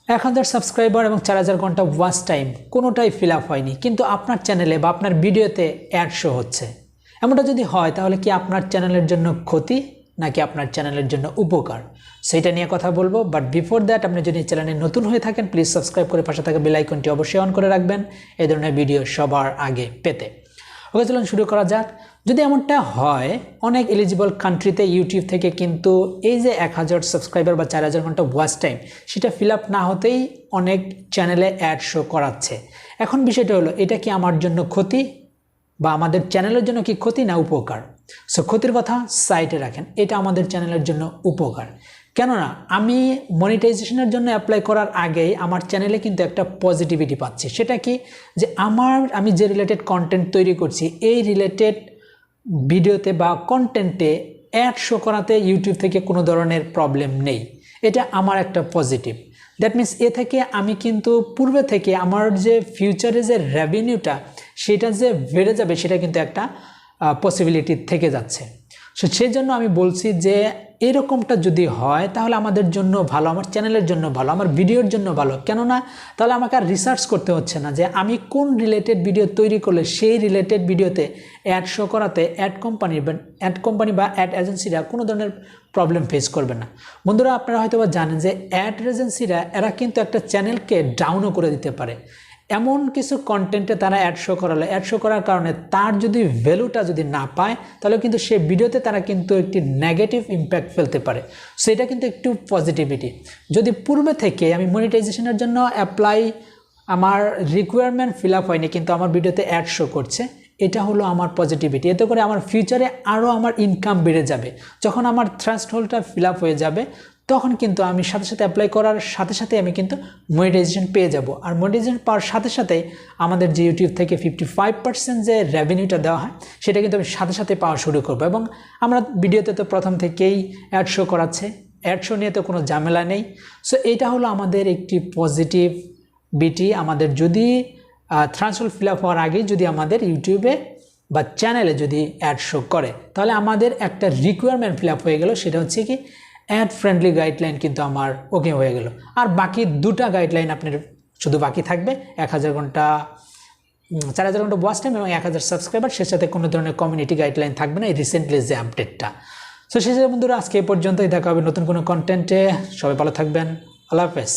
1000 subscriber এবং 4000 ঘন্টা watch time কোনোটাই ফিল আপ হয়নি, কিন্তু আপনার চ্যানেলে বা আপনার ভিডিওতে অ্যাড শো হচ্ছে। এমনটা যদি হয় তাহলে কি আপনার চ্যানেলের জন্য ক্ষতি নাকি আপনার চ্যানেলের জন্য উপকার, সেটা নিয়ে কথা বলবো। বাট বিফোর দ্যাট, আপনি যদি চ্যানেলে নতুন হয়ে থাকেন প্লিজ সাবস্ক্রাইব করে পাশে থাকা বেল আইকনটি অবশ্যই অন করে রাখবেন এই ধরনের ভিডিও সবার আগে পেতে। ওকে, চলুন শুরু করা যাক। যদি এমনটা হয়, অনেক এলিজিবল কান্ট্রিতে ইউটিউব থেকে কিন্তু এই যে 1000 সাবস্ক্রাইবার বা 4000 ঘন্টা ওয়াচ টাইম সেটা ফিল আপ না হতেই অনেক চ্যানেলে অ্যাড শো করাচ্ছে। এখন বিষয়টা হলো, এটা কি আমার জন্য ক্ষতি বা আমাদের চ্যানেলের জন্য কি ক্ষতি না উপকার? সো ক্ষতির কথা সাইডে রাখেন, এটা আমাদের চ্যানেলের জন্য উপকার। কেননা আমি মনিটাইজেশনের জন্য অ্যাপ্লাই করার আগেই আমার চ্যানেলে কিন্তু একটা পজিটিভিটি পাচ্ছি। সেটা কি, যে আমি যে রিলেটেড কন্টেন্ট তৈরি করছি এই রিলেটেড ভিডিওতে বা কন্টেন্টে অ্যাড শো করাতে ইউটিউব থেকে কোনো ধরনের প্রবলেম নেই। এটা আমার একটা পজিটিভ। দ্যাট মিন্স এ থেকে আমি কিন্তু পূর্বে থেকে আমার যে ফিউচারে যে রেভিনিউটা সেটা যে বেড়ে যাবে সেটা কিন্তু একটা পসিবিলিটি থেকে যাচ্ছে। সো সেই জন্য আমি বলছি যে এরকমটা যদি হয় তাহলে আমাদের জন্য ভালো, আমার চ্যানেলের জন্য ভালো, আমার ভিডিওর জন্য ভালো। কেননা তাহলে আমাকে আর রিসার্চ করতে হচ্ছে না যে আমি কোন রিলেটেড ভিডিও তৈরি করলে সেই রিলেটেড ভিডিওতে অ্যাড শো করাতে অ্যাড কোম্পানি বা অ্যাড এজেন্সিরা কোনো ধরনের প্রবলেম ফেস করবে না। বন্ধুরা, আপনারা হয়তো বা জানেন যে অ্যাড এজেন্সিরা এরা কিন্তু একটা চ্যানেলকে ডাউনও করে দিতে পারে। এমন কিছু কন্টেন্টে তারা অ্যাড শো করার কারণে তার যদি ভ্যালুটা যদি না পায় তাহলে কিন্তু সে ভিডিওতে তারা কিন্তু একটি নেগেটিভ ইম্প্যাক্ট ফেলতে পারে। সো এটা কিন্তু একটু পজিটিভিটি। যদি পূর্বে থেকে আমি মনিটাইজেশনের জন্য আমার রিকোয়ারমেন্ট ফিল আপ হয়নি কিন্তু আমার ভিডিওতে অ্যাড শো করছে, এটা হলো আমার পজিটিভিটি। এতে করে আমার ফিউচারে আরও আমার ইনকাম বেড়ে যাবে। যখন আমার থ্রেশহোল্ডটা ফিল আপ হয়ে যাবে তখন কিন্তু আমি সাথে সাথে অ্যাপ্লাই করার সাথে সাথে আমি কিন্তু মনিটাইজেশন পেয়ে যাব। আর মনিটাইজেশন পাওয়ার সাথে সাথে আমাদের যে ইউটিউব থেকে 55% যে রেভিনিউটা দেওয়া হয় সেটা কিন্তু আমি সাথে সাথে পাওয়া শুরু করবো। এবং আমরা ভিডিওতে তো প্রথম থেকেই অ্যাড শো করাচ্ছে, অ্যাড শো নিয়ে তো কোনো ঝামেলা নেই। সো এটা হলো আমাদের একটি পজিটিভ বিটি। আমাদের যদি থ্রেশহোল্ড ফিল আপ হওয়ার আগেই যদি আমাদের ইউটিউবে বা চ্যানেলে যদি অ্যাড শো করে তাহলে আমাদের একটা রিকোয়ারমেন্ট ফিল আপ হয়ে গেল, সেটা হচ্ছে কি অ্যাড ফ্রেন্ডলি গাইডলাইন কিন্তু আমার ওকে হয়ে গেল। আর বাকি দুটা গাইডলাইন আপনার শুধু বাকি থাকবে, 4000 ঘন্টা 4000 ঘন্টা ওয়াচ টাইম এবং 1000 সাবস্ক্রাইবার, সে সাথে কোনো ধরনের কমিউনিটি গাইডলাইন থাকবে না এই রিসেন্টলি যে আপডেটটা। সো শেষে বন্ধুরা, আজকে এই পর্যন্তই, দেখা হবে নতুন কোনো কন্টেন্টে। সবাই ভালো থাকবেন, আল্লাহ হাফেজ।